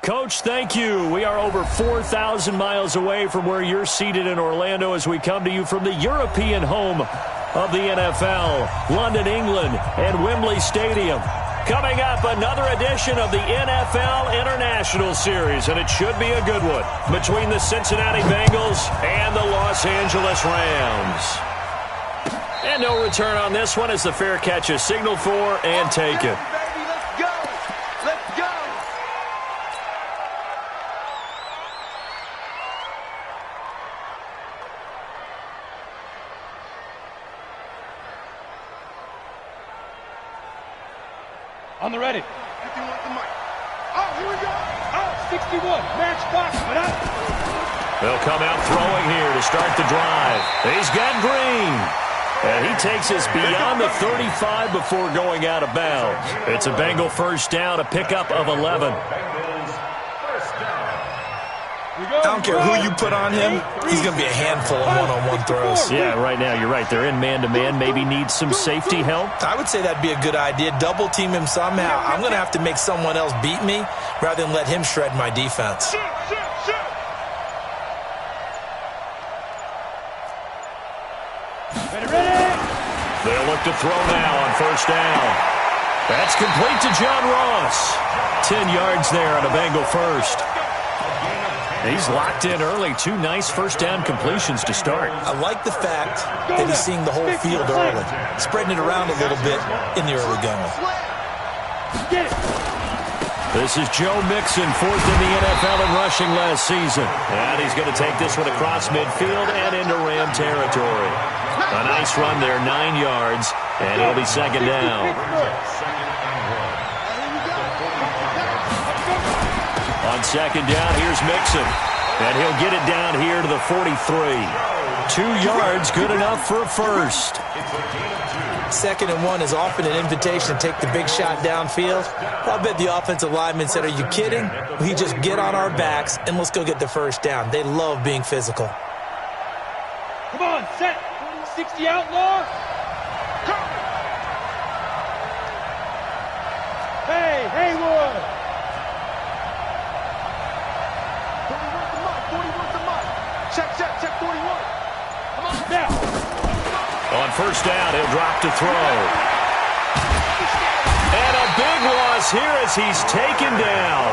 Coach, thank you. We are over 4,000 miles away from where you're seated in Orlando as we come to you from the European home of the NFL, London, England, and Wembley Stadium. Coming up, another edition of the NFL International Series, and it should be a good one, between the Cincinnati Bengals and the Los Angeles Rams. And no return on this one as the fair catch is signaled for and taken. On the ready. Oh, here we go. Oh, 61. Match box. They'll come out throwing here to start the drive. He's got Green. And he takes us beyond the 35 before going out of bounds. It's a Bengal first down, a pickup of 11. I don't care who you put on him, he's going to be a handful of one-on-one throws. Yeah, right now, you're right. They're in man-to-man. Maybe need some safety help. I would say that'd be a good idea. Double-team him somehow. I'm going to have to make someone else beat me rather than let him shred my defense. They'll look to throw now on first down. That's complete to John Ross. 10 yards there on a Bengal first. He's locked in early. 2 nice first down completions to start. I like the fact that he's seeing the whole field early, spreading it around a little bit in the early going. This is Joe Mixon, 4th in the NFL in rushing last season. And he's going to take this one across midfield and into Ram territory. A nice run there, 9 yards, and it'll be second down. On second down, here's Mixon. And he'll get it down here to the 43. 2 yards, good enough for a first. 2nd and 1 is often an invitation to take the big shot downfield. I bet the offensive lineman said, are you kidding? We just get on our backs and let's go get the first down. They love being physical. Come on, set. 60 outlaw. Hey, Haywood. 41 to Mike. Check 41. Come on, now. On first down, he'll drop to throw. And a big loss here as he's taken down.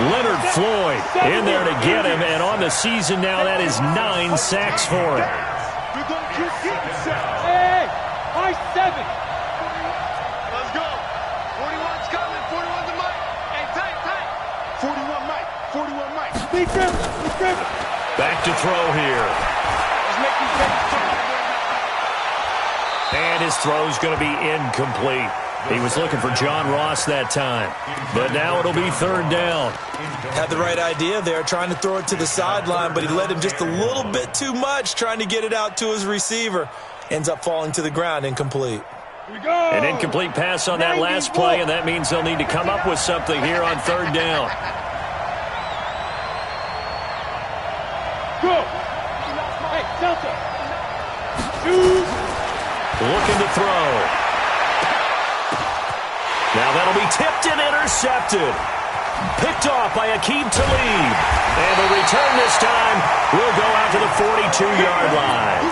Leonard Floyd in there to get him, and on the season now, that is 9 sacks for him. Hey, high 7. Let's go. 41's coming. 41 to Mike. Hey, tight. 41 Mike. 41 Mike. Big Griffin. Back to throw here. And his throw's going to be incomplete. He was looking for John Ross that time. But now it'll be third down. Had the right idea there, trying to throw it to the sideline, but he led him just a little bit too much, trying to get it out to his receiver. Ends up falling to the ground, incomplete. An incomplete pass on that last play, and that means they'll need to come up with something here on third down. Go. Hey, Delta. Shoot. Looking to throw. Now that'll be tipped and intercepted. Picked off by Aqib Talib. And the return this time will go out to the 42-yard line.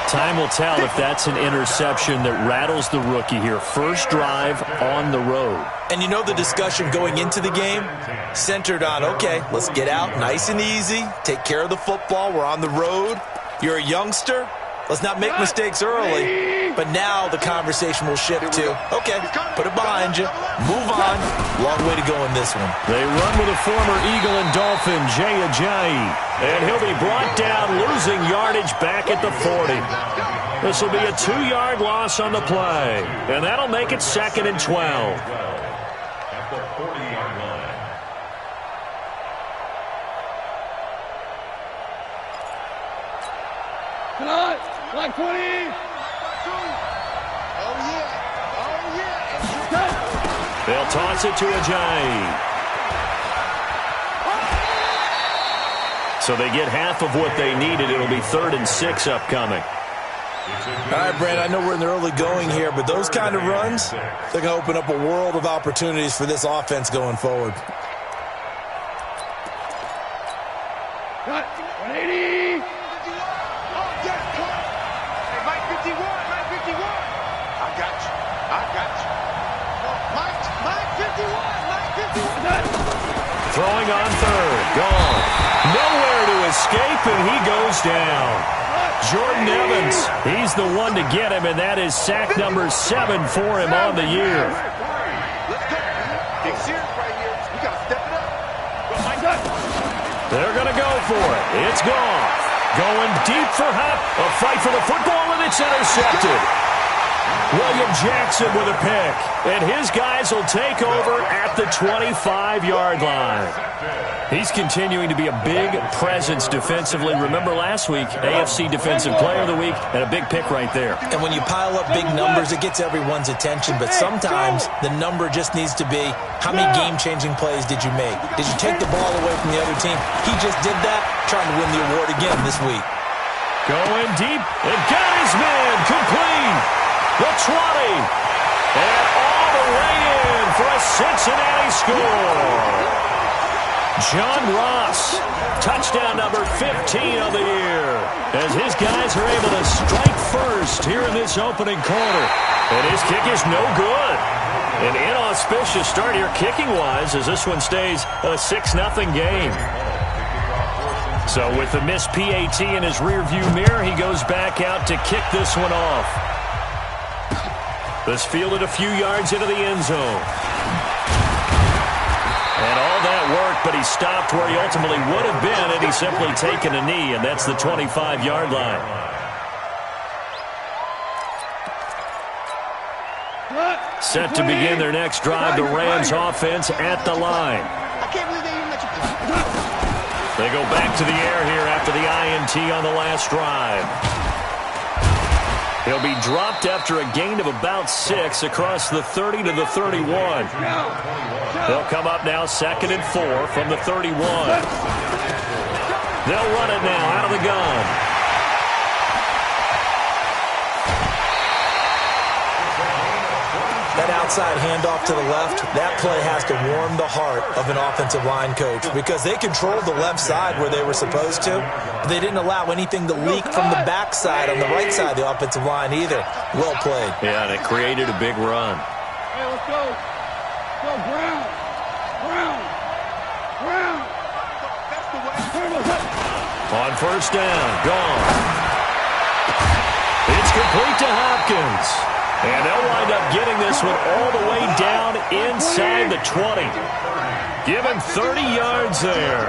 Time will tell if that's an interception that rattles the rookie here. First drive on the road. And you know the discussion going into the game? Centered on, okay, let's get out nice and easy. Take care of the football. We're on the road. You're a youngster. Let's not make mistakes early. But now the conversation will shift to, okay, put it behind you. Move on. Long way to go in this one. They run with a former Eagle and Dolphin, Jay Ajayi. And he'll be brought down, losing yardage back at the 40. This will be a 2-yard loss on the play. And that'll make it 2nd and 12. At the 40-yard line. Come on. Like 20. They'll toss it to Ajayi. So they get half of what they needed. It'll be 3rd and 6 upcoming. All right, Brand, I know we're in the early going here, but those kind of runs, they're going to open up a world of opportunities for this offense going forward. Cut. 180. Oh, yes, cut. Hey, Mike 51, Mike 51. I got you. Mike 51, Throwing on third. Gone. Nowhere to escape, and he goes down. Jordan Evans, he's the one to get him, and that is sack number 7 for him on the year. Let's go. Big series right here. We got to step it up. Go, Mike. They're going to go for it. It's gone. Going deep for Hop. A fight for the football, and it's intercepted. William Jackson with a pick. And his guys will take over at the 25-yard line. He's continuing to be a big presence defensively. Remember last week, AFC Defensive Player of the Week, and a big pick right there. And when you pile up big numbers, it gets everyone's attention. But sometimes the number just needs to be, how many game-changing plays did you make? Did you take the ball away from the other team? He just did that, trying to win the award again this week. Going deep, and got his man complete. The 20, and all the way in for a Cincinnati score. John Ross, touchdown number 15 of the year, as his guys are able to strike first here in this opening quarter. And his kick is no good. An inauspicious start here kicking-wise, as this one stays a 6-0 game. So with the missed PAT in his rearview mirror, he goes back out to kick this one off. This fielded a few yards into the end zone. And all that worked, but he stopped where he ultimately would have been had he simply taken a knee, and that's the 25-yard line. Set to begin their next drive, the Rams offense at the line. I can't believe they even let you play. They go back to the air here after the INT on the last drive. He'll be dropped after a gain of about 6 across the 30 to the 31. They'll come up now 2nd and 4 from the 31. They'll run it now out of the gun. That outside handoff to the left, that play has to warm the heart of an offensive line coach because they controlled the left side where they were supposed to, but they didn't allow anything to leak from the backside on the right side of the offensive line either. Well played. Yeah, and it created a big run. Hey, let's go. Go, Brown. That's the way. On first down, gone. It's complete to Hopkins. And they'll wind up getting this one all the way down inside the 20. Give him 30 yards there.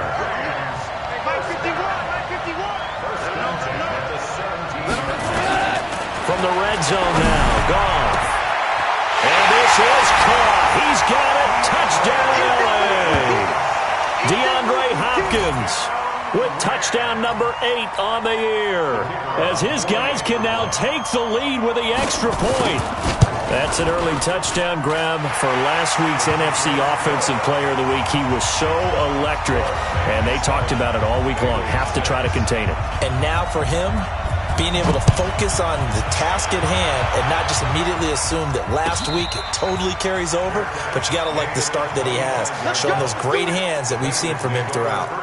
From the red zone now, Goff. And this is caught. He's got it. Touchdown, L.A. DeAndre Hopkins with touchdown number 8 on the year, as his guys can now take the lead with the extra point. That's an early touchdown grab for last week's NFC Offensive Player of the Week. He was so electric, and they talked about it all week long. Have to try to contain it. And now for him, being able to focus on the task at hand and not just immediately assume that last week it totally carries over, but you got to like the start that he has, showing those great hands that we've seen from him throughout.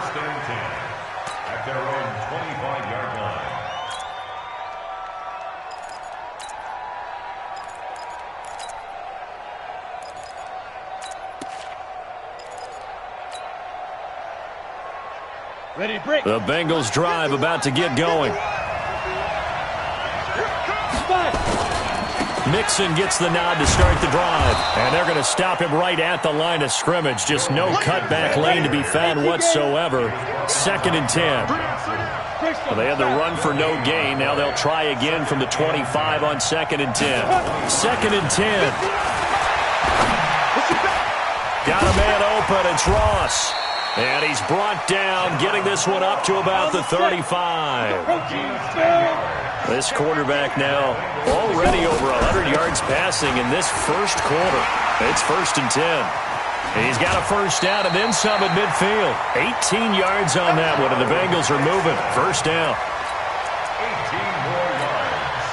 Their own 25-yard line. Ready to break. The Bengals drive about to get going. Mixon gets the nod to start the drive, and they're going to stop him right at the line of scrimmage. Just no cutback lane to be found whatsoever. 2nd and 10. Well, they had the run for no gain. Now they'll try again from the 25 on 2nd and 10. 2nd and 10. Got a man open. It's Ross. And he's brought down, getting this one up to about the 35. This quarterback now already over 100 yards passing in this first quarter. It's 1st and 10. He's got a first down and then some at midfield. 18 yards on that one, and the Bengals are moving. First down. 18 more yards.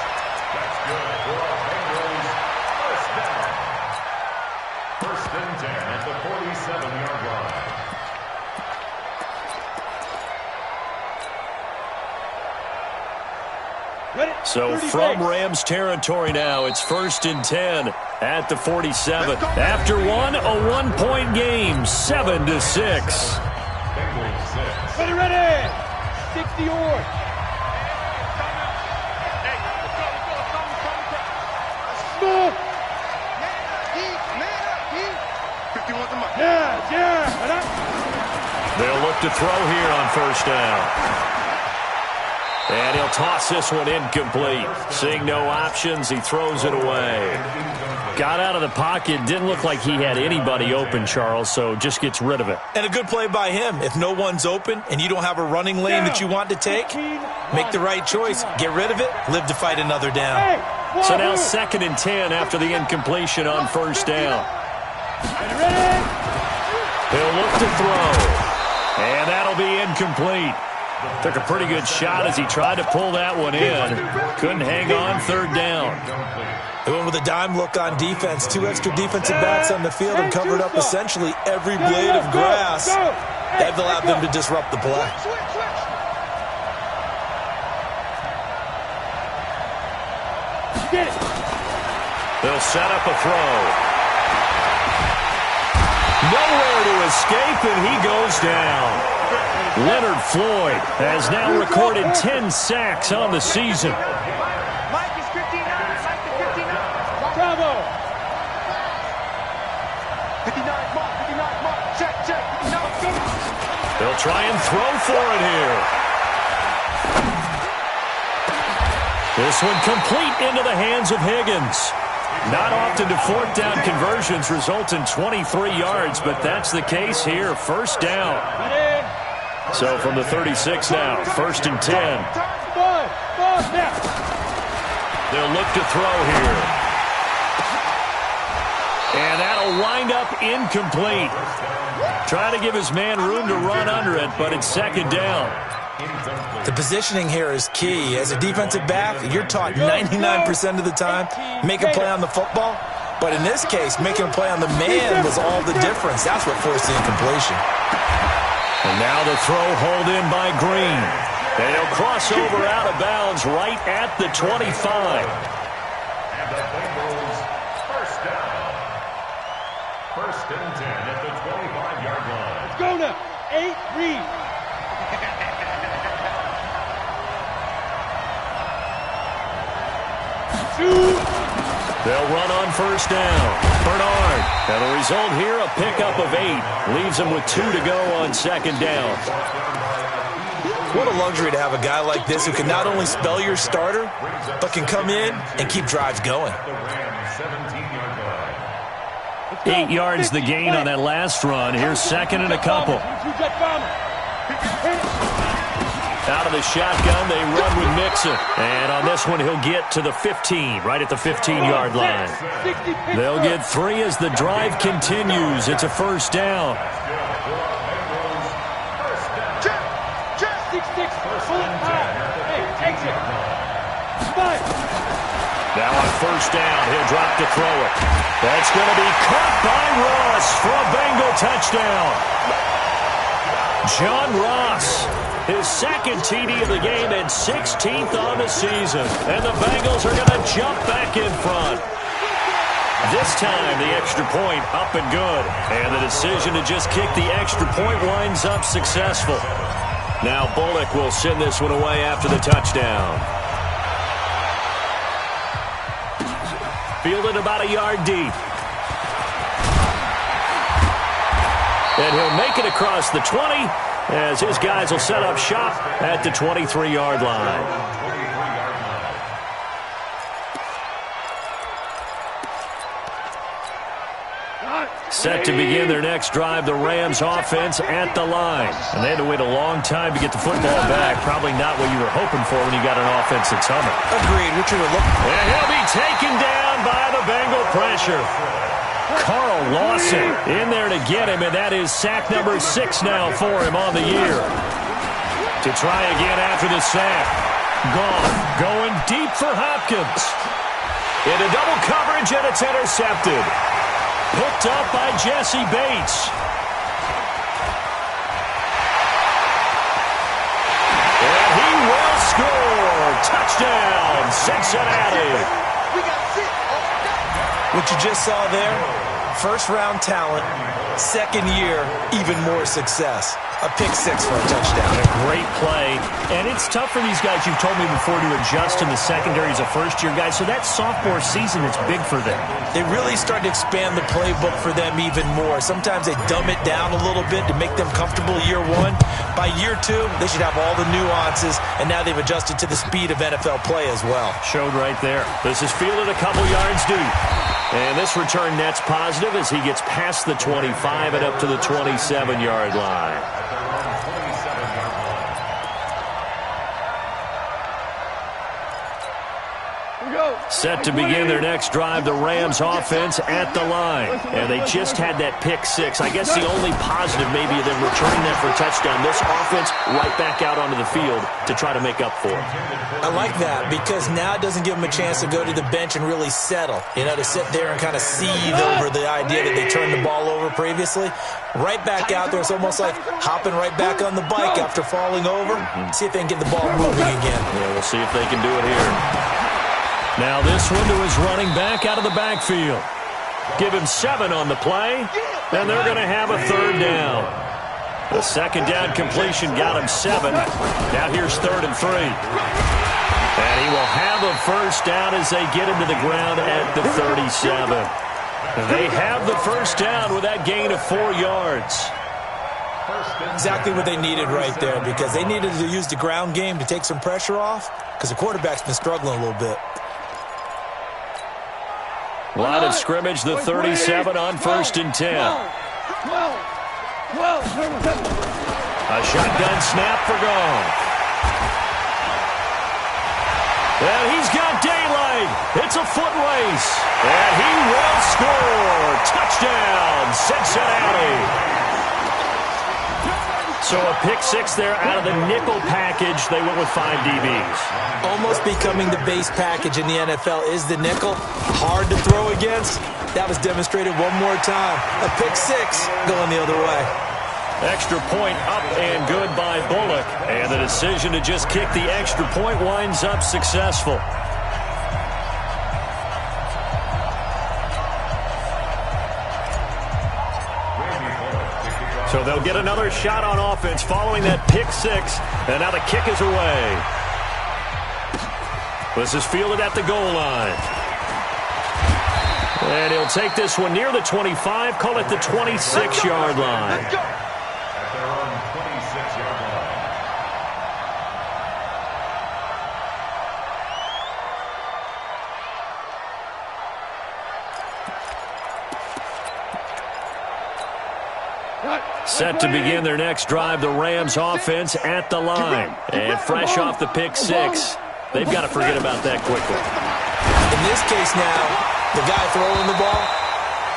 So from Rams territory now, it's 1st and 10 at the 47. After one, a one-point game, 7-6. Ready. 60 yards. Move. 51 to Mike. Yeah. They'll look to throw here on 1st down. And he'll toss this one incomplete. Seeing no options, he throws it away. Got out of the pocket. Didn't look like he had anybody open, Charles, so just gets rid of it. And a good play by him. If no one's open and you don't have a running lane that you want to take, make the right choice. Get rid of it. Live to fight another down. So now 2nd and 10 after the incompletion on 1st down. He'll look to throw. And that'll be incomplete. Took a pretty good shot as he tried to pull that one in. Couldn't hang on 3rd down. They went with a dime look on defense. 2 extra defensive backs on the field and covered up essentially every blade of grass. That allowed them to disrupt the play. They'll set up a throw. Nowhere to escape, and he goes down. Leonard Floyd has now recorded 10 sacks on the season. Mike is 59. Mike is 59. Bravo. 59. Mark. 59. Mark. Check. 59. They'll try and throw for it here. This one complete into the hands of Higgins. Not often do 4th down conversions result in 23 yards, but that's the case here. 1st down. So from the 36 now, 1st and 10. They'll look to throw here. And that'll wind up incomplete. Trying to give his man room to run under it, but it's 2nd down. The positioning here is key. As a defensive back, you're taught 99% of the time, make a play on the football. But in this case, making a play on the man was all the difference. That's what forced the incompletion. And now the throw hauled in by Green. And he'll cross over out of bounds right at the 25. And the Bengals 1st down. 1st and 10 at the 25-yard line. Let's go now. 8, read. They'll run on 1st down. Bernard. And the result here, a pickup of 8. Leaves him with 2 to go on 2nd down. What a luxury to have a guy like this who can not only spell your starter, but can come in and keep drives going. 8 yards the gain on that last run. Here's 2nd and a couple. Out of the shotgun, they run with Mixon. And on this one, he'll get to the 15, right at the 15-yard line. They'll get 3 as the drive continues. It's a 1st down. Now on 1st down, he'll drop to throw it. That's going to be caught by Ross for a Bengal touchdown. John Ross, his 2nd TD of the game and 16th on the season. And the Bengals are going to jump back in front. This time, the extra point up and good. And the decision to just kick the extra point winds up successful. Now Bullock will send this one away after the touchdown. Fielded about a yard deep. And he'll make it across the 20 as his guys will set up shop at the 23-yard line. Set to begin their next drive, the Rams offense at the line. And they had to wait a long time to get the football back. Probably not what you were hoping for when you got an offense that's humming. Agreed. What you were looking for. And he'll be taken down by the Bengal pressure. Carl Lawson in there to get him, and that is sack number 6 now for him on the year. To try again after the sack. Gone. Going deep for Hopkins. Into double coverage, and it's intercepted. Picked up by Jesse Bates. And he will score. Touchdown, Cincinnati. What you just saw there, first-round talent, second year, even more success. A pick-6 for a touchdown. A great play. And it's tough for these guys, you've told me before, to adjust in the secondary as a first-year guy. So that sophomore season is big for them. They really start to expand the playbook for them even more. Sometimes they dumb it down a little bit to make them comfortable year one. By year two, they should have all the nuances, and now they've adjusted to the speed of NFL play as well. Showed right there. This is fielded a couple yards deep. And this return net's positive as he gets past the 25 and up to the 27-yard line. Set to begin their next drive, the Rams offense at the line. And they just had that pick-6. I guess the only positive maybe of them returning that for a touchdown. This offense right back out onto the field to try to make up for it. I like that because now it doesn't give them a chance to go to the bench and really settle. You know, to sit there and kind of seethe over the idea that they turned the ball over previously. Right back out there. It's almost like hopping right back on the bike after falling over. See if they can get the ball moving again. Yeah, we'll see if they can do it here. Now this one to his running back out of the backfield. Give him 7 on the play, and they're going to have a third down. The second down completion got him 7. Now here's 3rd and 3. And he will have a first down as they get him to the ground at the 37. They have the first down with that gain of 4 yards. Exactly what they needed right there because they needed to use the ground game to take some pressure off because the quarterback's been struggling a little bit. Line of scrimmage, the 37 on 1st and 10. A shotgun snap for Goff. And he's got daylight. It's a foot race. And he will score. Touchdown, Cincinnati. So a pick-6 there out of the nickel package. They went with 5 DBs. Almost becoming the base package in the NFL is the nickel. Hard to throw against. That was demonstrated one more time. A pick-6 going the other way. Extra point up and good by Bullock. And the decision to just kick the extra point winds up successful. So they'll get another shot on offense following that pick-6. And now the kick is away. This is fielded at the goal line. And he'll take this one near the 25, call it the 26-yard line. At their own 26-yard line. Set to begin their next drive, the Rams offense at the line. And fresh off the pick-6, they've got to forget about that quickly. In this case now, the guy throwing the ball,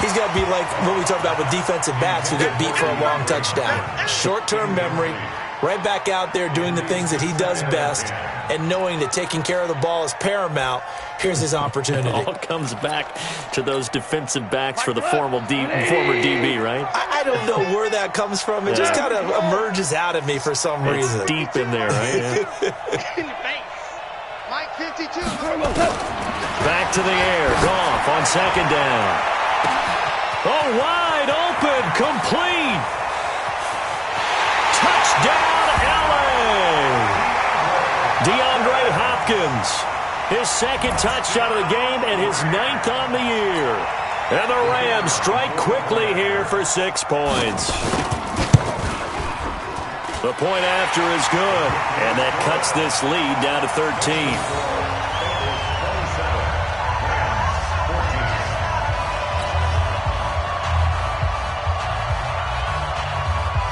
he's got to be like what we talked about with defensive backs who get beat for a long touchdown. Short-term memory, right back out there doing the things that he does best, and knowing that taking care of the ball is paramount. Here's his opportunity. It all comes back to those defensive backs for the former DB, right? I don't know where that comes from. It just kind of emerges out of me for some reason. It's deep in there, right? Mike 52. Back to the air. Goff on 2nd down. Oh, wide open. Complete. Touchdown, LA. DeAndre Hopkins. His 2nd touchdown of the game and his 9th on the year. And the Rams strike quickly here for 6 points. The point after is good, and that cuts this lead down to 13.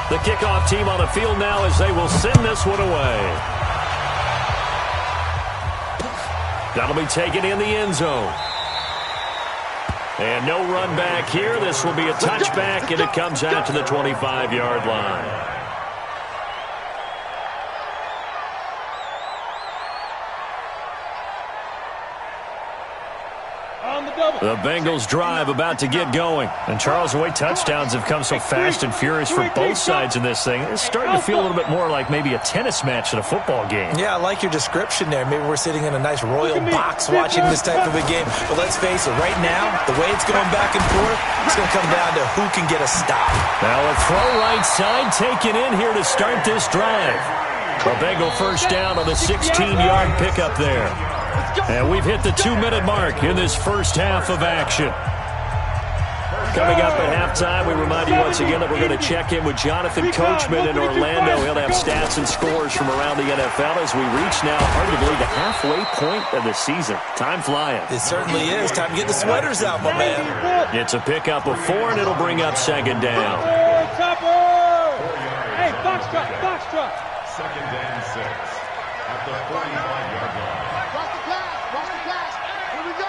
The kickoff team on the field now as they will send this one away. That'll be taken in the end zone. And no run back here. This will be a touchback, and it comes out to the 25-yard line. The Bengals drive about to get going. And Charles, the way touchdowns have come so fast and furious for both sides in this thing, it's starting to feel a little bit more like maybe a tennis match than a football game. Yeah, I like your description there. Maybe we're sitting in a nice royal box watching this type of a game. But let's face it, right now, the way it's going back and forth, it's going to come down to who can get a stop. Now a throw right side taken in here to start this drive. A Bengal first down on the 16-yard pickup there. And we've hit the 2-minute mark in this first half of action. Coming up at halftime, we remind you once again that we're going to check in with Jonathan Coachman in Orlando. He'll have stats and scores from around the NFL as we reach now arguably the halfway point of the season. Time flying. It certainly is. Time to get the sweaters out, my man. It's a pickup of 4, and it'll bring up second down. Hey, box truck. Second and 6 at the 45-yard line. Cross the glass. Here we go.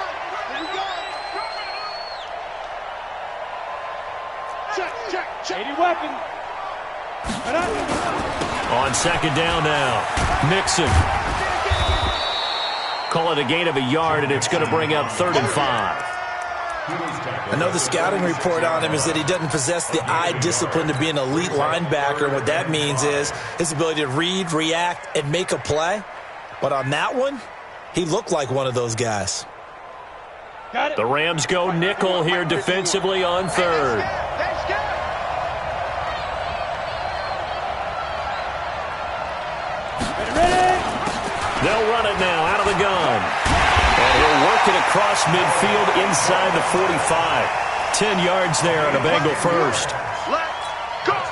Check. 80 weapon. On second down now, Mixon. Call it a gain of a yard, and it's going to bring up 3rd and 5. I know the scouting report on him is that he doesn't possess the eye discipline to be an elite linebacker. And what that means is his ability to read, react, and make a play. But on that one, he looked like one of those guys. The Rams go nickel here defensively on 3rd. They'll run it now out of the gun. And he'll work it across midfield inside the 45. 10 yards there on a Bengal first.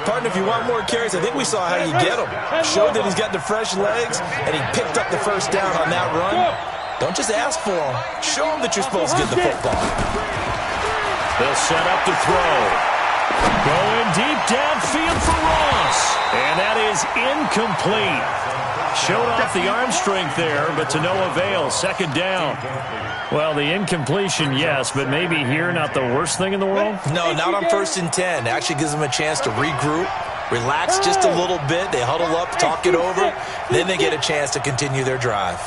Partner, if you want more carries, I think we saw how you get him. Showed that he's got the fresh legs, and he picked up the first down on that run. Don't just ask for him. Show him that you're supposed to get the football. They'll set up to throw. Going deep downfield for Ross. And that is incomplete. Showed off the arm strength there, but to no avail. Second down. Well, the incompletion, yes, but maybe here not the worst thing in the world? No, not on 1st and 10. It actually gives them a chance to regroup, relax just a little bit. They huddle up, talk it over. Then they get a chance to continue their drive.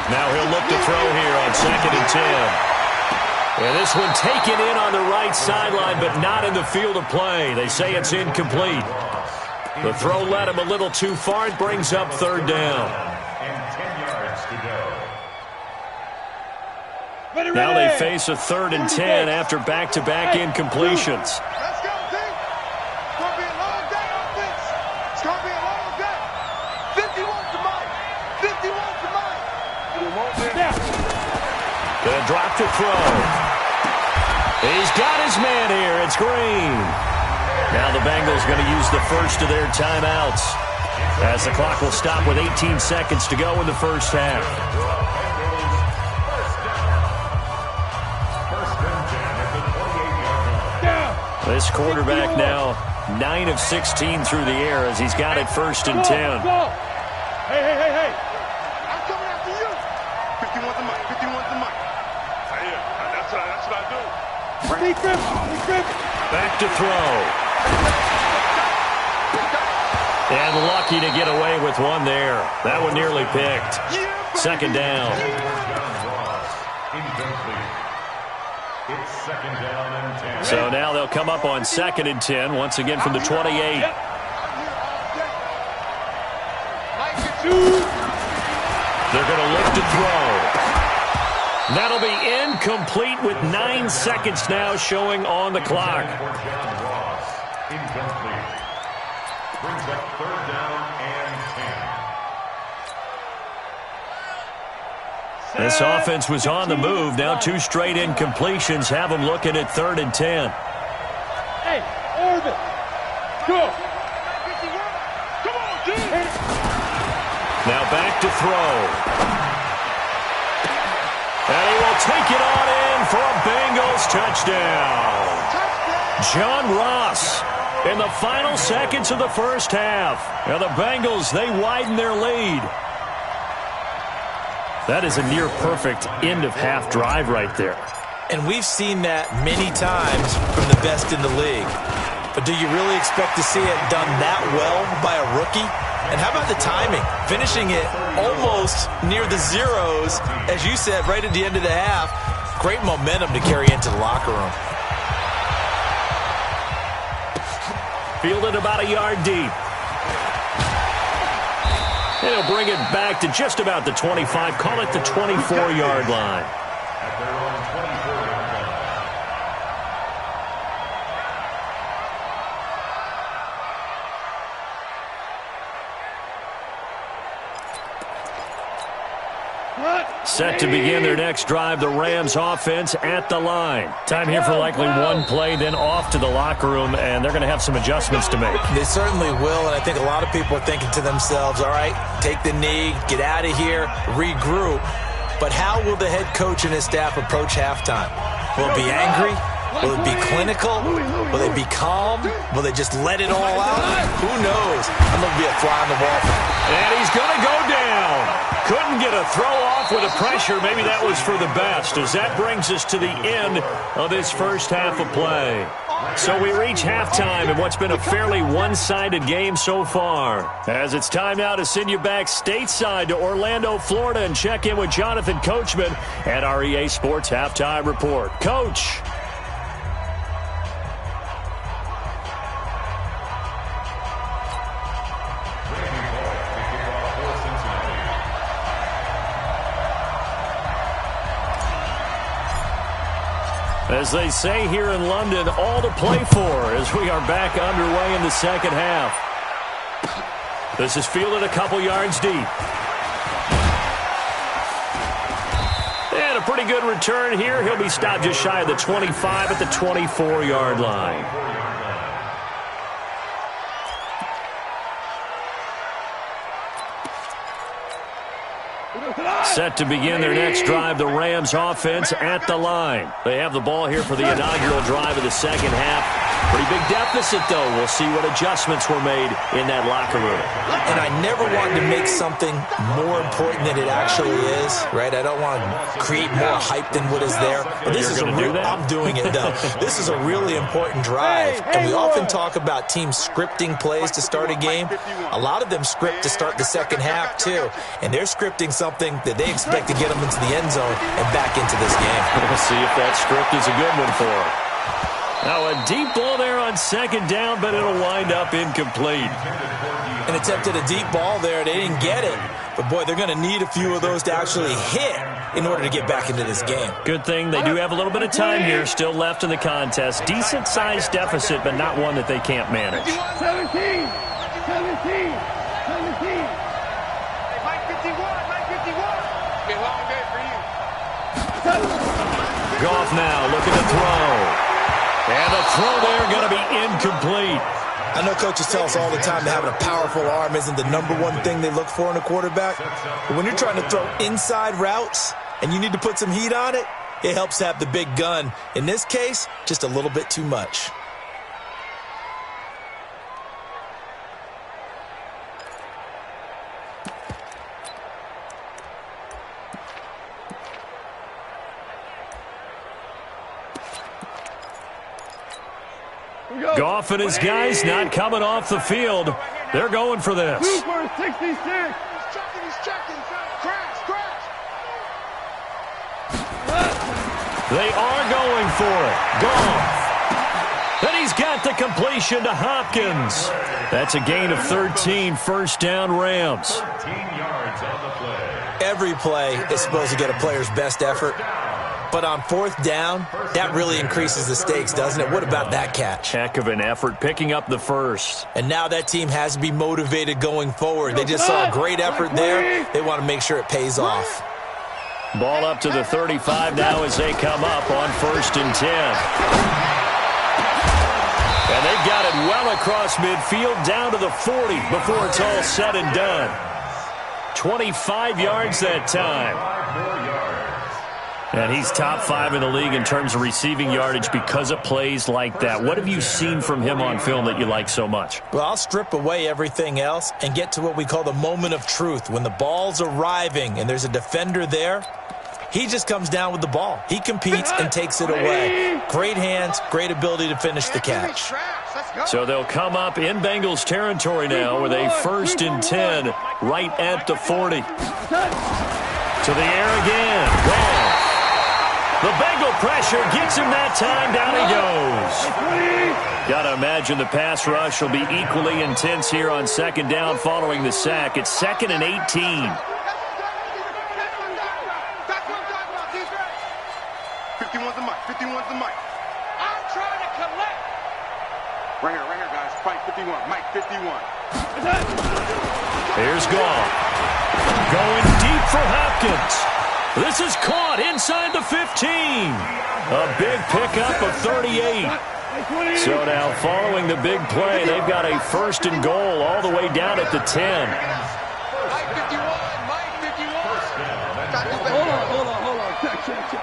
Now he'll look to throw here on 2nd and 10. And this one taken in on the right sideline, but not in the field of play. They say it's incomplete. The throw led him a little too far. It brings up 3rd down. And 10 yards to go. Now they face a 3rd and 10 after back-to-back incompletions. Let's go, team. It's going to be a long day on this. It's going to be a long day. 51 to Mike. 51 to Mike. Gonna drop to throw. He's got his man here. It's Green. Now the Bengals going to use the first of their timeouts as the clock will stop with 18 seconds to go in the first half. This quarterback now 9 of 16 through the air as he's got it 1st and 10. Hey. I'm coming after you. 51 to Mike. 51 to Mike. That's what I do. Back to throw. And lucky to get away with one there. That one nearly picked. Second down. It's 2nd down and 10. So now they'll come up on 2nd and 10, once again from the 28. They're going to look to throw. That'll be incomplete with 9 seconds now showing on the clock. Incomplete. Brings up 3rd down and 10. This offense was on the move. Now 2 straight incompletions have them looking at 3rd and 10. Hey, Orbit. Go. Come on, dude. Now back to throw. And he will take it on in for a Bengals touchdown. John Ross in the final seconds of the first half. Now the Bengals, they widen their lead. That is a near-perfect end-of-half drive right there. And we've seen that many times from the best in the league. But do you really expect to see it done that well by a rookie? And how about the timing? Finishing it almost near the zeros, as you said, right at the end of the half. Great momentum to carry into the locker room. Fielded about a yard deep. And he'll bring it back to just about the 25. Call it the 24-yard line. At their own 24-yard line. Set to begin their next drive, the Rams offense at the line. Time here for likely one play, then off to the locker room, and they're going to have some adjustments to make. They certainly will, and I think a lot of people are thinking to themselves, all right, take the knee, get out of here, regroup. But how will the head coach and his staff approach halftime? Will it be angry? Will it be clinical? Will they be calm? Will they just let it all out? Who knows? I'm going to be a fly on the wall. And he's going to go down. Couldn't get a throw off with the pressure. Maybe that was for the best, as that brings us to the end of this first half of play. So we reach halftime in what's been a fairly one-sided game so far. As it's time now to send you back stateside to Orlando, Florida, and check in with Jonathan Coachman at our EA Sports Halftime Report. Coach. As they say here in London, all to play for as we are back underway in the second half. This is fielded a couple yards deep. And a pretty good return here. He'll be stopped just shy of the 25 at the 24-yard line. Set to begin their next drive, the Rams offense at the line. They have the ball here for the inaugural drive of the second half. Pretty big deficit, though. We'll see what adjustments were made in that locker room. And I never want to make something more important than it actually is, right? I don't want to create more hype than what is there. But this is I'm doing it, though. This is a really important drive. And we often talk about teams scripting plays to start a game. A lot of them script to start the second half, too. And they're scripting something that they expect to get them into the end zone and back into this game. We'll see if that script is a good one for them. Now a deep ball there on second down, but it'll wind up incomplete. And attempted a deep ball there. They didn't get it. But, boy, they're going to need a few of those to actually hit in order to get back into this game. Good thing they do have a little bit of time here still left in the contest. Decent-sized deficit, but not one that they can't manage. 17. Goff now looking to throw. And the throw there going to be incomplete. I know coaches tell us all the time that having a powerful arm isn't the number one thing they look for in a quarterback. But when you're trying to throw inside routes and you need to put some heat on it, it helps to have the big gun. In this case, just a little bit too much. Goff and his guys not coming off the field. They're going for this. 2 for 66. He's checking. Crash. They are going for it. Goff. And he's got the completion to Hopkins. That's a gain of 13, first down Rams. 13 yards on the play. Every play is supposed to get a player's best effort. But on fourth down, that really increases the stakes, doesn't it? What about that catch? Heck of an effort picking up the first. And now that team has to be motivated going forward. They just saw a great effort there. They want to make sure it pays off. Ball up to the 35 now as they come up on 1st and 10. And they've got it well across midfield down to the 40 before it's all said and done. 25 yards that time. And he's top 5 in the league in terms of receiving yardage because of plays like that. What have you seen from him on film that you like so much? Well, I'll strip away everything else and get to what we call the moment of truth. When the ball's arriving and there's a defender there, He just comes down with the ball. He competes and takes it away. Great hands, great ability to finish the catch. So they'll come up in Bengals territory now with a 1st and 10 right at the 40. To the air again. Gone. The Bengal pressure gets him that time. Down he goes. Got to imagine the pass rush will be equally intense here on 2nd down following the sack. It's 2nd and 18. 51's the mic. 51's the mic. I'm trying to collect. Right here, guys. Fight 51. Mike 51. Here's Goff. Going deep for Hopkins. This is caught inside the 15. A big pickup of 38. So now following the big play, they've got a 1st and goal all the way down at the 10. Mike 51. Mike 51. Hold on. Check.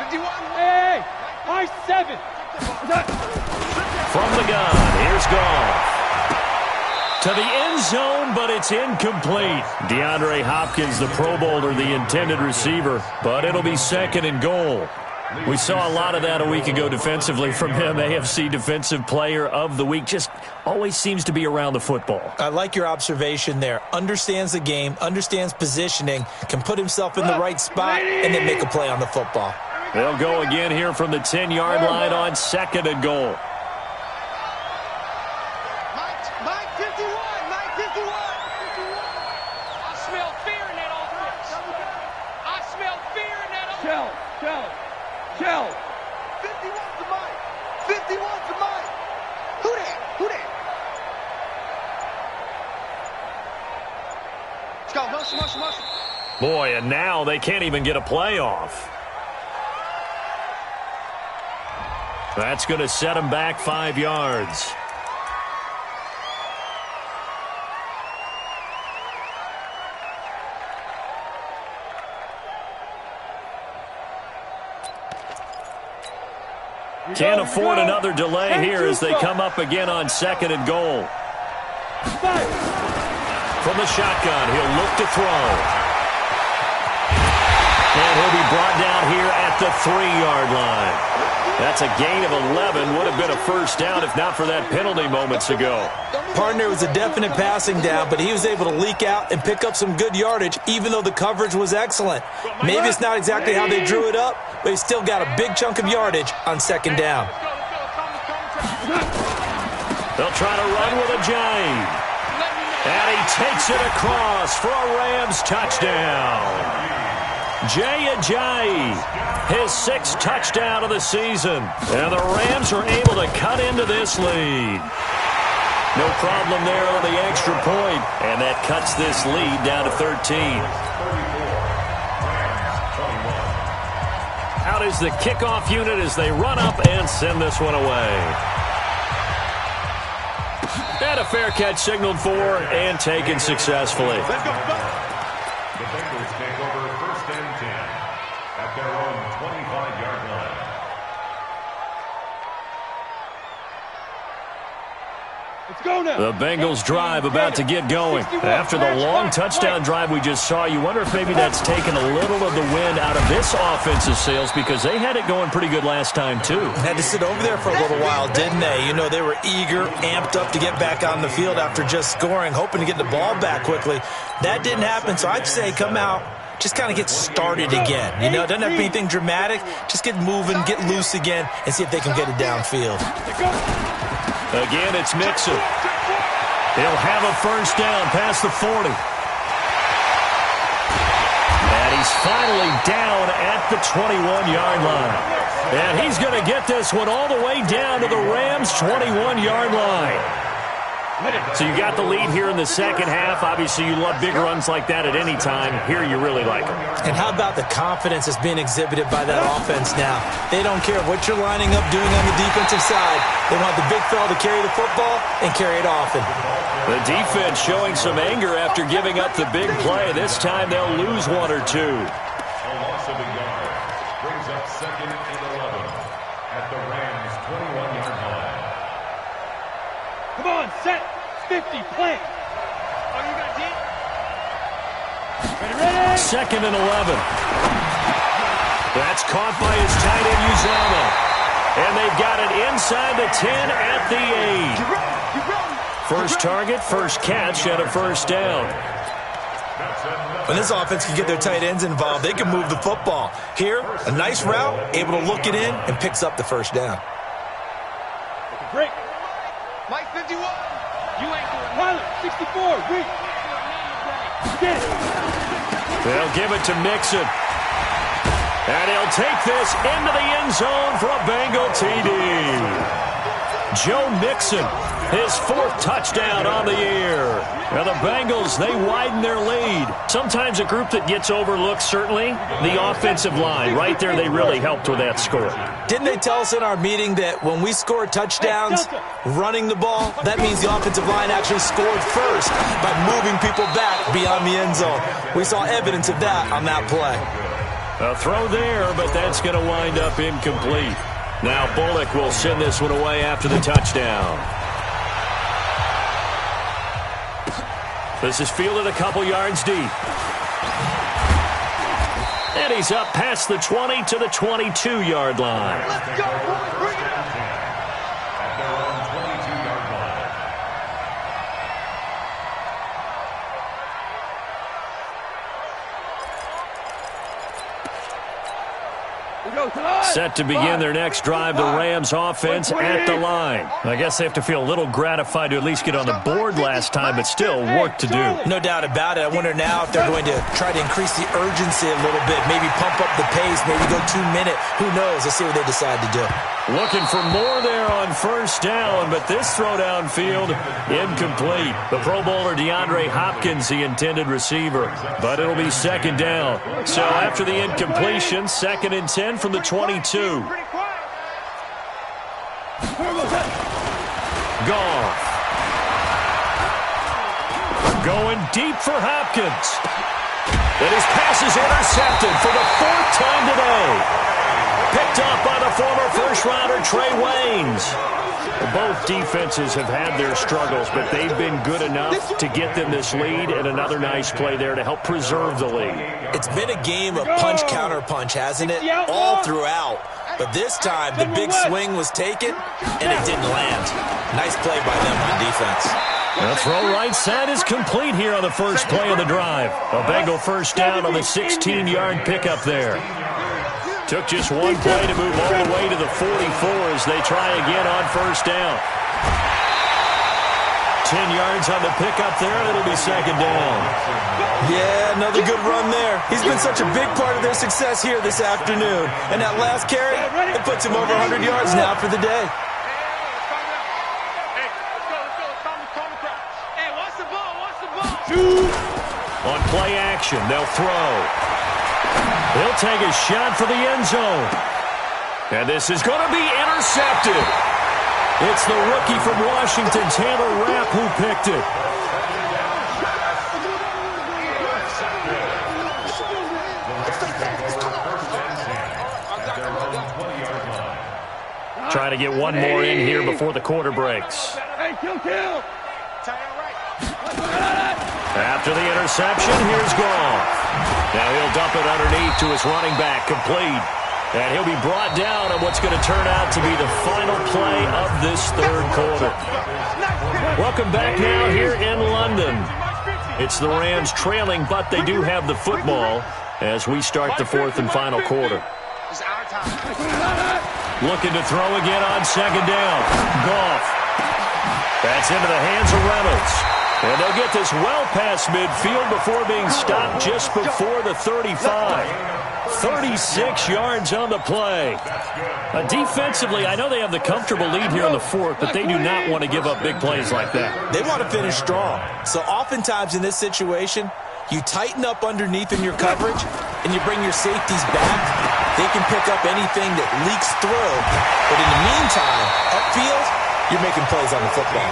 51. Hey, I 7. From the gun, here's Goff. To the end zone, but it's incomplete. DeAndre Hopkins, the Pro Bowler, the intended receiver, but it'll be 2nd and goal. We saw a lot of that a week ago defensively from him. AFC Defensive Player of the Week. Just always seems to be around the football. I like your observation there. Understands the game, understands positioning, can put himself in the right spot, and then make a play on the football. They'll go again here from the 10-yard line on 2nd and goal. Mike 51. Mike 51. I smell fear in that offense. I smell fear in that offense. Shell. 51's the mic. 51's the mic. Who that? Let's go. Motion. Boy, and now they can't even get a play off. That's going to set them back 5 yards. Can't afford another delay here as they come up again on 2nd and goal. From the shotgun, he'll look to throw. And he'll be brought down here at the 3-yard line. That's a gain of 11. Would have been a 1st down if not for that penalty moments ago. Partner, was a definite passing down, but he was able to leak out and pick up some good yardage, even though the coverage was excellent. Maybe it's not exactly how they drew it up, but he still got a big chunk of yardage on 2nd down. They'll try to run with a jive. And he takes it across for a Rams touchdown. Jay Ajayi, his 6th touchdown of the season. And the Rams are able to cut into this lead. No problem there on the extra point. And that cuts this lead down to 13. Out is the kickoff unit as they run up and send this one away. And a fair catch signaled for and taken successfully. The Bengals take over 1st and 10 at their own 25-yard line. Let's go now. The Bengals drive about to get going. After the long touchdown drive we just saw, you wonder if maybe that's taken a little of the wind out of this offensive sails because they had it going pretty good last time too. Had to sit over there for a little while, didn't they? You know, they were eager, amped up to get back on the field after just scoring, hoping to get the ball back quickly. That didn't happen, so I'd say come out, just kind of get started again. You know, it doesn't have to be anything dramatic. Just get moving, get loose again, and see if they can get it downfield. Again, it's Mixon. He'll have a 1st down past the 40. And he's finally down at the 21-yard line. And he's going to get this one all the way down to the Rams' 21-yard line. So you got the lead here in the 2nd half. Obviously, you love big runs like that at any time. Here, you really like them. And how about the confidence that's being exhibited by that offense now? They don't care what you're lining up doing on the defensive side. They want the big fella to carry the football and carry it often. The defense showing some anger after giving up the big play. This time they'll lose 1 or 2. A loss of a yard brings up 2nd and 11 at the Rams' 21-yard line. Come on, set. 50, plant. Oh, you got deep? Ready. 2nd and 11. That's caught by his tight end, Uzama. And they've got it inside the 10 at the 8. First target, first catch, and a first down. When this offense can get their tight ends involved, they can move the football. Here, a nice route, able to look it in, and picks up the first down. Break. Mike 51. You ain't doing Pilot 64. Reach. Get it. They'll give it to Mixon. And he'll take this into the end zone for a Bengal TD. Joe Mixon, his 4th touchdown on the year. Now the Bengals, they widen their lead. Sometimes a group that gets overlooked, certainly, the offensive line. Right there, they really helped with that score. Didn't they tell us in our meeting that when we score touchdowns running the ball, that means the offensive line actually scored first by moving people back beyond the end zone? We saw evidence of that on that play. A throw there, but that's going to wind up incomplete. Now Bullock will send this one away after the touchdown. This is fielded a couple yards deep. And he's up past the 20 to the 22-yard line. Let's go, boys. Bring it up. At their own 22-yard line. Set to begin their next drive, the Rams offense at the line. I guess they have to feel a little gratified to at least get on the board last time, but still work to do. No doubt about it. I wonder now if they're going to try to increase the urgency a little bit, maybe pump up the pace, maybe go 2 minute. Who knows? Let's see what they decide to do. Looking for more there on first down, but this throw downfield, incomplete. The Pro Bowler DeAndre Hopkins, the intended receiver, but it'll be 2nd down. So after the incompletion, 2nd and 10 from the 22. Goff. Going deep for Hopkins. And his pass is intercepted for the 4th time today. Picked up by the former first-rounder Trey Waynes. Both defenses have had their struggles, but they've been good enough to get them this lead, and another nice play there to help preserve the lead. It's been a game of punch-counter-punch, hasn't it? All throughout. But this time, the big swing was taken, and it didn't land. Nice play by them on defense. The throw right side is complete here on the first play of the drive. A Bengal first down on the 16-yard pickup there. Took just one play to move all the way to the 44 as they try again on first down. 10 yards on the pickup there, and it'll be 2nd down. Yeah, another good run there. He's been such a big part of their success here this afternoon. And that last carry, it puts him over 100 yards now for the day. On play action, they'll throw. He'll take a shot for the end zone. And this is going to be intercepted. It's the rookie from Washington, Taylor Rapp, who picked it. Trying to get one more in here before the quarter breaks. After the interception, here's Goff. Now he'll dump it underneath to his running back, complete. And he'll be brought down on what's going to turn out to be the final play of this 3rd quarter. Welcome back now here in London. It's the Rams trailing, but they do have the football as we start the 4th and final quarter. Looking to throw again on 2nd down. Goff. That's into the hands of Reynolds. And they'll get this well past midfield before being stopped just before the 35. 36 yards on the play. Defensively, I know they have the comfortable lead here in the 4th, but they do not want to give up big plays like that. They want to finish strong. So oftentimes in this situation, you tighten up underneath in your coverage, and you bring your safeties back. They can pick up anything that leaks through. But in the meantime, upfield, you're making plays on the football.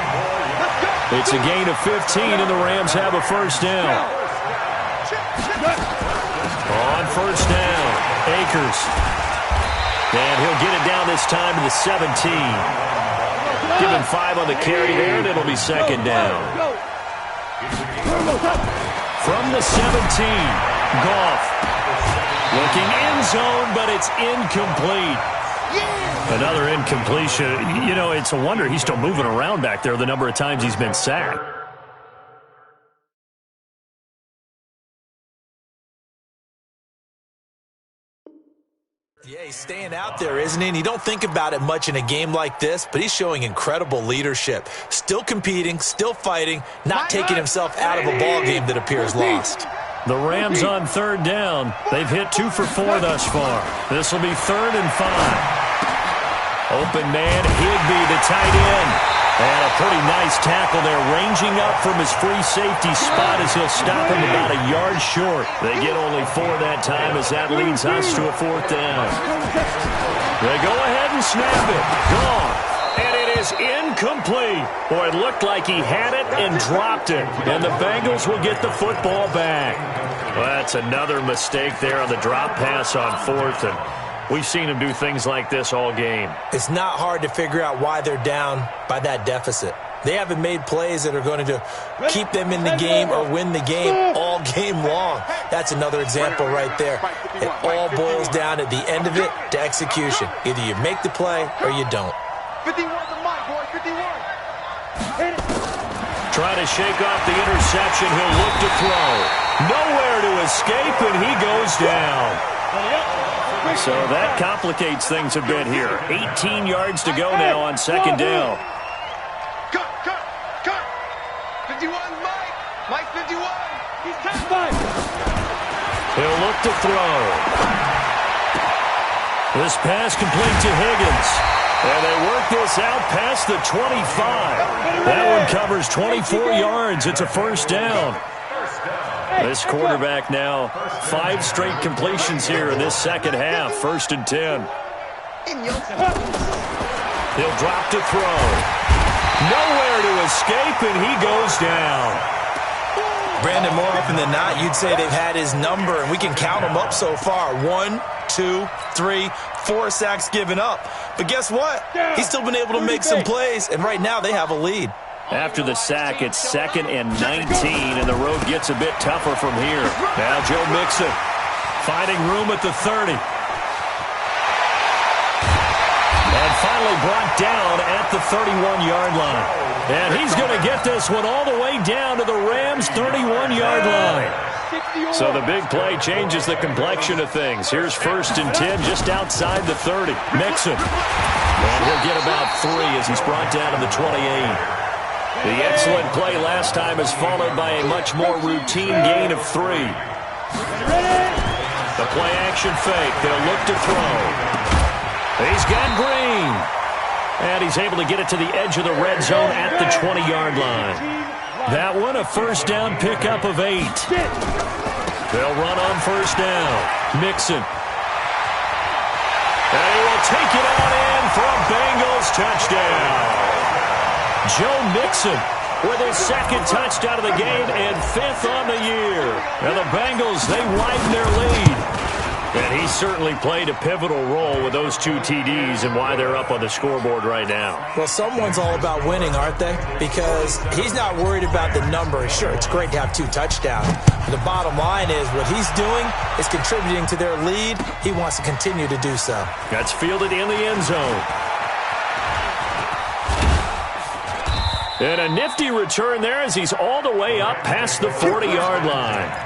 It's a gain of 15, and the Rams have a first down. On first down, Akers. And he'll get it down this time to the 17. Give him 5 on the carry there, and it'll be 2nd down. From the 17, Goff looking end zone, but it's incomplete. Another incompletion. You know, it's a wonder he's still moving around back there the number of times he's been sacked. Yeah, he's staying out there, isn't he? And you don't think about it much in a game like this, but he's showing incredible leadership. Still competing, still fighting, not taking himself out of a ball game that appears lost. The Rams on third down. They've hit 2 for 4 thus far. This will be 3rd and 5. Open man, Higbee, the tight end. And a pretty nice tackle there, ranging up from his free safety spot as he'll stop him about a yard short. They get only 4 that time as that leads us to a 4th down. They go ahead and snap it. Gone. And it is incomplete. Boy, it looked like he had it and dropped it. And the Bengals will get the football back. Well, that's another mistake there on the drop pass on 4th. And we've seen him do things like this all game. It's not hard to figure out why they're down by that deficit. They haven't made plays that are going to keep them in the game or win the game all game long. That's another example right there. It all boils down at the end of it to execution. Either you make the play or you don't. 51 to Mike, boy, 51. Trying to shake off the interception. He'll look to throw. Nowhere to escape, and he goes down. So that complicates things a bit here. 18 yards to go now on 2nd down. Cut. 51, Mike. Mike 51. He's touchdown. He'll look to throw. This pass complete to Higgins. And they work this out past the 25. That one covers 24 yards. It's a 1st down. This quarterback now 5 straight completions here in this second half. 1st and 10. He'll drop to throw. Nowhere to escape, and he goes down. Brandon, more often than not, you'd say they've had his number, and we can count them up so far. 1, 2, 3, 4 sacks given up. But guess what? He's still been able to make some plays, and right now they have a lead. After the sack, it's 2nd and 19, and the road gets a bit tougher from here. Now Joe Mixon finding room at the 30. And finally brought down at the 31-yard line. And he's going to get this one all the way down to the Rams' 31-yard line. So the big play changes the complexion of things. Here's 1st and 10 just outside the 30. Mixon. And he'll get about 3 as he's brought down to the 28. The excellent play last time is followed by a much more routine gain of 3. The play action fake. They'll look to throw. He's got Green. And he's able to get it to the edge of the red zone at the 20-yard line. That one a 1st down pickup of 8. They'll run on 1st down. Mixon. And he will take it on in for a Bengals touchdown. Joe Mixon with his 2nd touchdown of the game and 5th on the year. And the Bengals, they widen their lead. And he certainly played a pivotal role with those 2 TDs and why they're up on the scoreboard right now. Well, someone's all about winning, aren't they? Because he's not worried about the number. Sure, it's great to have 2 touchdowns. But the bottom line is what he's doing is contributing to their lead. He wants to continue to do so. That's fielded in the end zone. And a nifty return there as he's all the way up past the 40-yard line.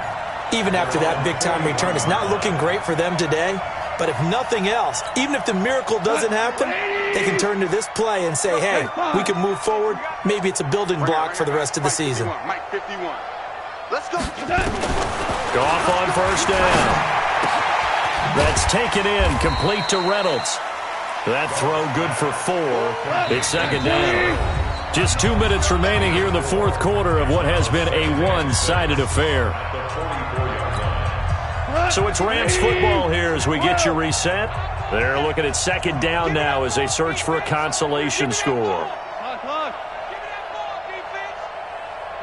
Even after that big-time return, it's not looking great for them today. But if nothing else, even if the miracle doesn't happen, they can turn to this play and say, hey, we can move forward. Maybe it's a building block for the rest of the season. Mike 51. Let's go. Goff on 1st down. That's taken in, complete to Reynolds. That throw good for 4. It's 2nd down. Just 2 minutes remaining here in the 4th quarter of what has been a one-sided affair. So it's Rams football here as we get you reset. They're looking at 2nd down now as they search for a consolation score.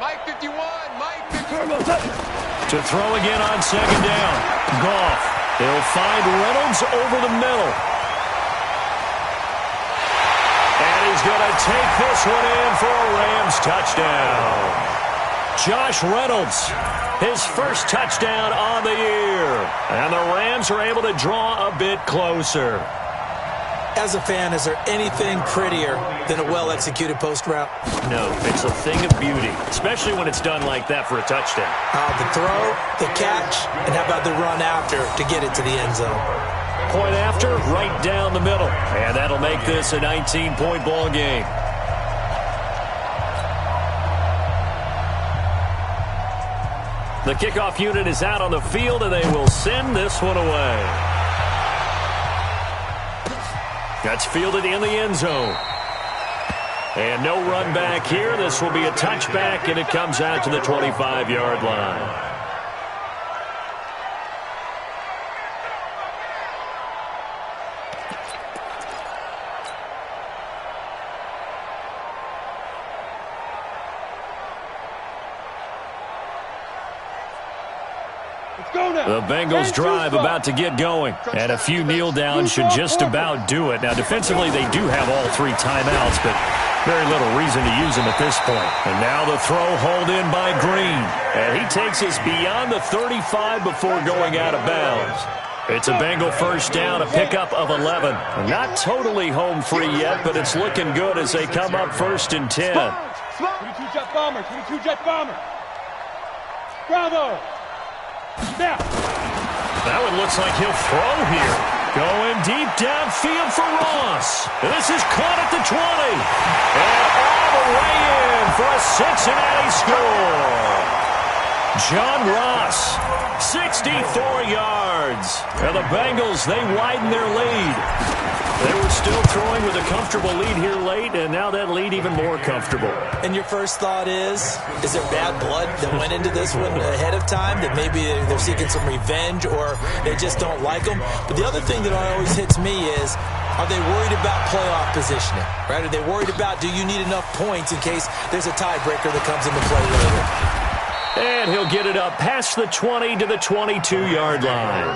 Mike 51, Mike 51. To throw again on 2nd down. Goff. They'll find Reynolds over the middle. And he's going to take this one in for a Rams touchdown. Josh Reynolds, his first touchdown on the year. And the Rams are able to draw a bit closer. As a fan, is there anything prettier than a well-executed post route? No, it's a thing of beauty, especially when it's done like that for a touchdown. The throw, the catch, and how about the run after to get it to the end zone? Point after, right down the middle. And that'll make this a 19-point ball game. The kickoff unit is out on the field, and they will send this one away. That's fielded in the end zone. And no run back here. This will be a touchback, and it comes out to the 25-yard line. The Bengals drive about to get going, and a few kneel downs should just about do it. Now, defensively, they do have all 3 timeouts, but very little reason to use them at this point. And now the throw hauled in by Green, and he takes us beyond the 35 before going out of bounds. It's a Bengal first down, a pickup of 11. Not totally home free yet, but it's looking good as they come up 1st and 10. 22 jet bomber, 22 jet bomber. Bravo. Now. That one looks like he'll throw here. Going deep downfield for Ross. This is caught at the 20. And all the way in for a Cincinnati score. John Ross, 64 yards. And the Bengals, they widen their lead. They were still throwing with a comfortable lead here late, and now that lead even more comfortable. And your first thought is there bad blood that went into this one ahead of time, that maybe they're seeking some revenge or they just don't like them? But the other thing that always hits me is, are they worried about playoff positioning? Right? Are they worried about, do you need enough points in case there's a tiebreaker that comes into play later? And he'll get it up past the 20 to the 22-yard line.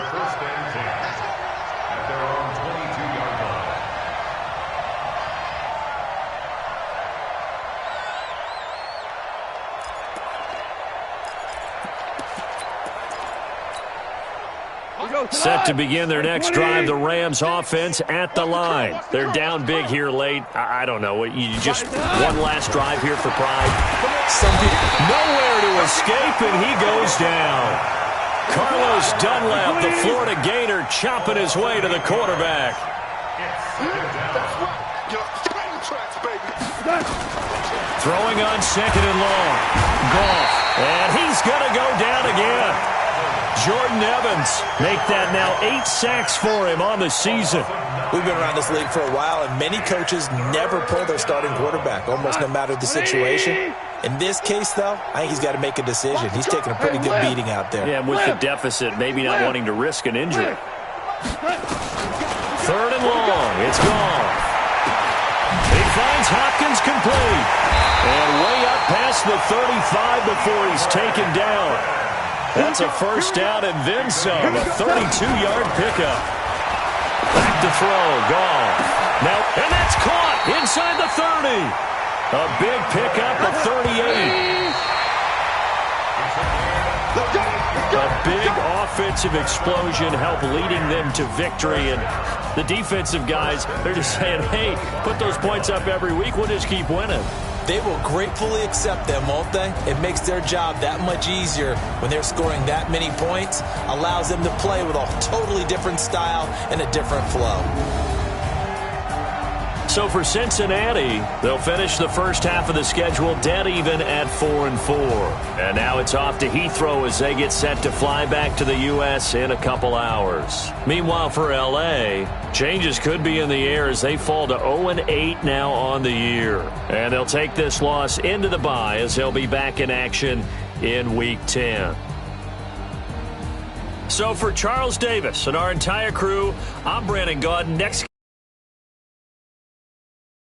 Set to begin their next drive, the Rams offense at the line. They're down big here late. I don't know. You just one last drive here for pride. Nowhere to escape, and he goes down. Carlos Dunlap, the Florida Gator, chopping his way to the quarterback. Throwing on 2nd and long. Goff, and he's going to go down again. Jordan Evans, make that now 8 sacks for him on the season. We've been around this league for a while, and many coaches never pull their starting quarterback, almost no matter the situation. In this case, though, I think he's got to make a decision. He's taking a pretty good beating out there. Yeah, and with the deficit, maybe not wanting to risk an injury. 3rd and long, it's gone. He finds Hopkins complete. And way up past the 35 before he's taken down. That's a first down and then some, a 32-yard pickup. Back to throw, Goff. Now, and that's caught inside the 30. A big pickup of 38. A big offensive explosion helped leading them to victory. And the defensive guys, they're just saying, hey, put those points up every week. We'll just keep winning. They will gratefully accept them, won't they? It makes their job that much easier when they're scoring that many points. Allows them to play with a totally different style and a different flow. So for Cincinnati, they'll finish the first half of the schedule dead even at 4-4. And now it's off to Heathrow as they get set to fly back to the U.S. in a couple hours. Meanwhile, for L.A., changes could be in the air as they fall to 0-8 now on the year. And they'll take this loss into the bye as they'll be back in action in Week 10. So for Charles Davis and our entire crew, I'm Brandon Gaudin. Next